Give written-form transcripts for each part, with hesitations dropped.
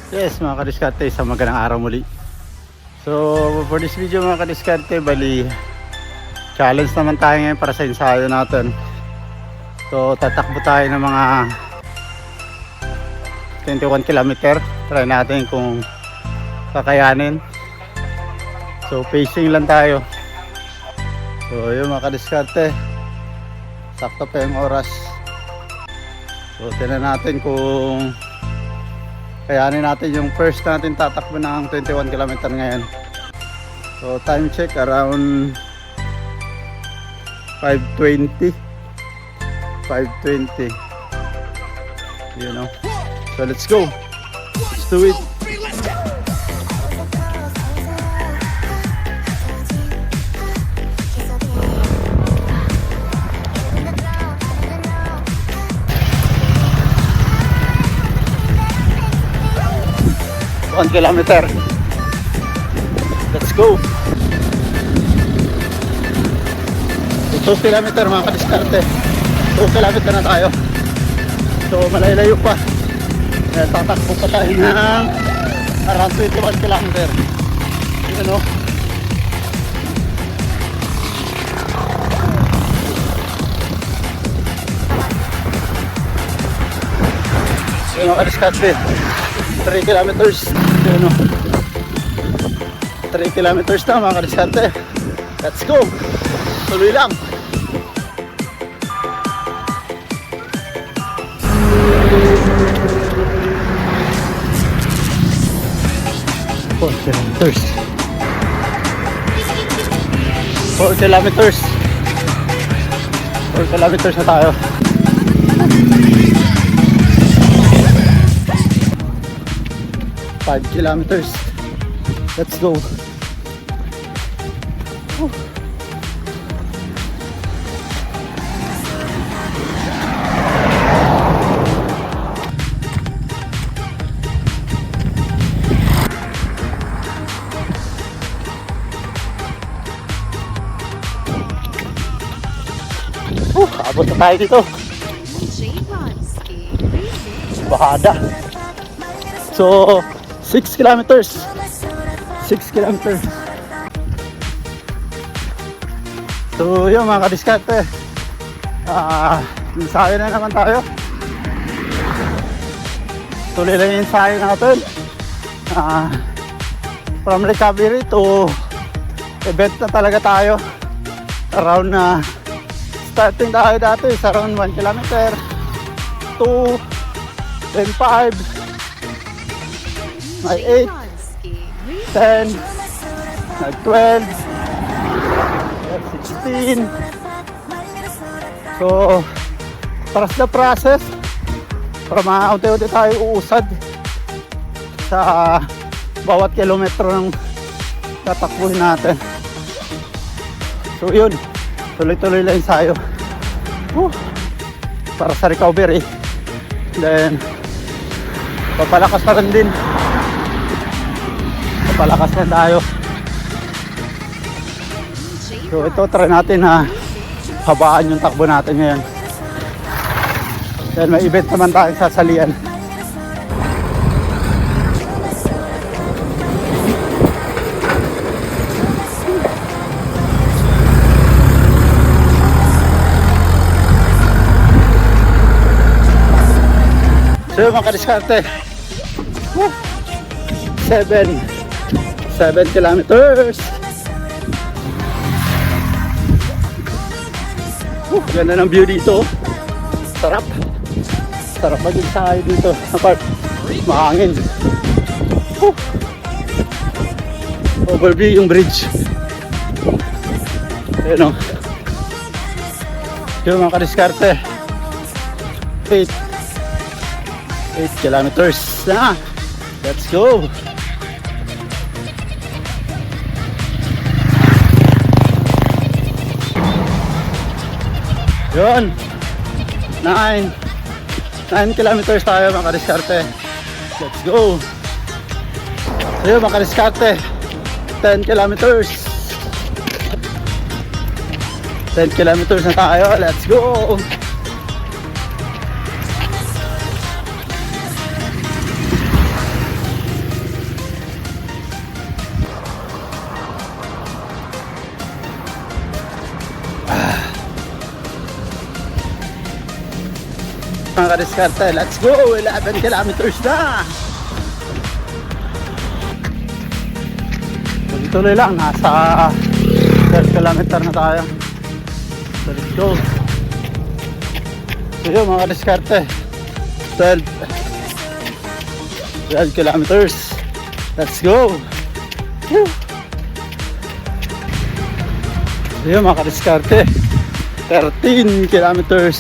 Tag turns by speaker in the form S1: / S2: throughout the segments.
S1: Yes mga kadiskarte, isang magandang araw muli. So for this video mga kadiskarte, bali challenge naman tayo ngayon para sa ensayo natin. So tatakbo tayo ng mga 21 km. Try natin kung kakayanin. So pacing lang tayo. So yun mga kadiskarte, sakto pa yung oras. So tingnan natin kung kayanin natin yung first natin tatakbo ng 21 km ngayon. So time check around 5:20. You know. So let's go. Let's do it. Kilometer. Let's go. 2 kilometer mga kadiskarte. 2 kilometer na tayo. So malayo pa. Tatakbo pa tayo ng around 21 kilometer. You know. So mga kadiskarte, 3 kilometers. You know. 3 kilometers na mga kadiskarte. Let's go. Tuloy lang. Four kilometers. 4 kilometers. 4 kilometers na tayo. Five kilometers. Let's go. Abot na tayo dito. Bahada. So 6 kilometers. 6 kilometers. So yun mga kadiskarte, ensayo na naman tayo. Tuloy lang yung ensayo natin. From recovery to event na talaga tayo. Around starting tayo dati is around 1 kilometer, 2, then 5, may 8, 10, may 12, 16. So trust the process para maunti-unti tayo uusad sa bawat kilometro ng tatakbuhin natin. So yun, tuloy-tuloy lang ensayo para sa recovery. Then papalakas na rin din. Papalakas na tayo. So ito, try natin na habaan yung takbo natin ngayon. Then may event naman tayong sasalian. So mga kadiskarte, 7 kilometers. Ganda ng view dito. Sarap. Sarap mag-ensayo dito. Apart, mahangin. Overview yung bridge. Ayan o. Yung mga kadiskarte, 8 kilometers na. Let's go. Yun. 9 kilometers tayo mga kadiskarte. Let's go. So yun mga kadiskarte, 10 kilometers. 10 kilometers na tayo. Let's go. mga kadiskarte. Let's go! 11 kilometers na! Tuloy lang, nasa 12 kilometer na tayo. So let's go. So yun mga kadiskarte, 12 kilometers. Let's go. Woo. So yun mga kadiskarte, 13 kilometers.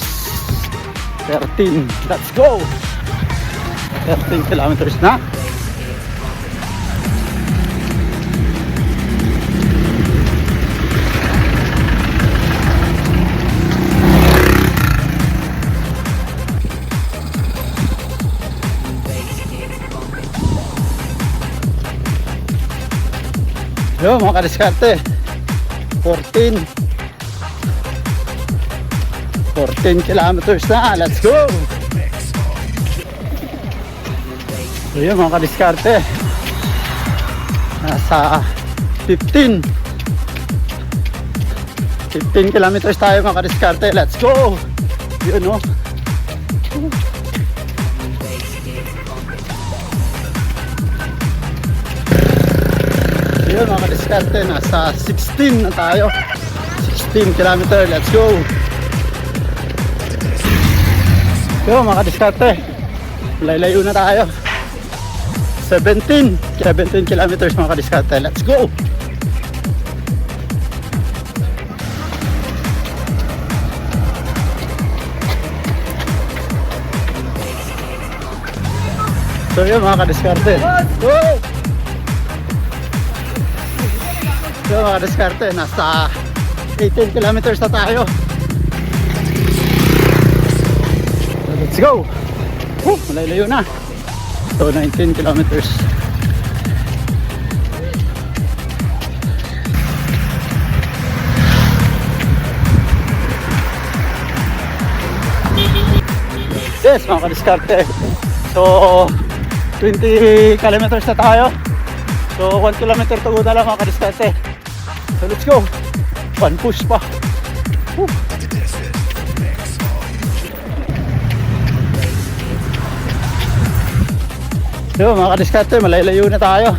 S1: 13, let's go. 13 kilometers na. Yo mga kadiskarte, 14 kilometers na, let's go. So yun mga kadiskarte, nasa 15 kilometers tayo mga kadiskarte, let's go. Yun no. Yun mga kadiskarte, nasa 16 na tayo. 16 kilometer, let's go. Yun mga kadiskarte, layo na tayo. 17 kilometers mga kadiskarte, let's go. So yun mga kadiskarte, go. So mga kadiskarte, nasa 18 kilometers na tayo. So, let's go. Malayo na. So 19 kilometers. Yes mga kadiskarte, so 20 kilometers na tayo. So 1 kilometer to go na lang mga kadiskarte. So let's go. One push pa. Woo. So mga kadiskarte, malayo na tayo.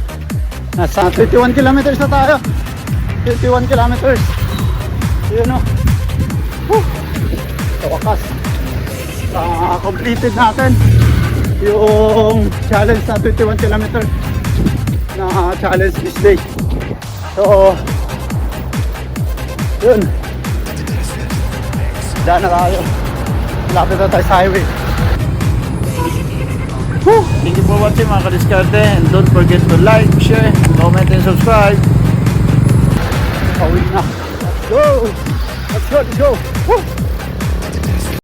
S1: Nasa 21 kilometers na tayo. 21 kilometers. Yun o. Sa wakas, completed natin yung challenge na 21 kilometers na challenge this day. So yun, daan na tayo. Lapit na tayo sa highway. Woo! Thank you for watching mga kadiskarte, and don't forget to like, share, comment, and subscribe. Pauwi na. Let's go! Let's go! Let's go! Woo!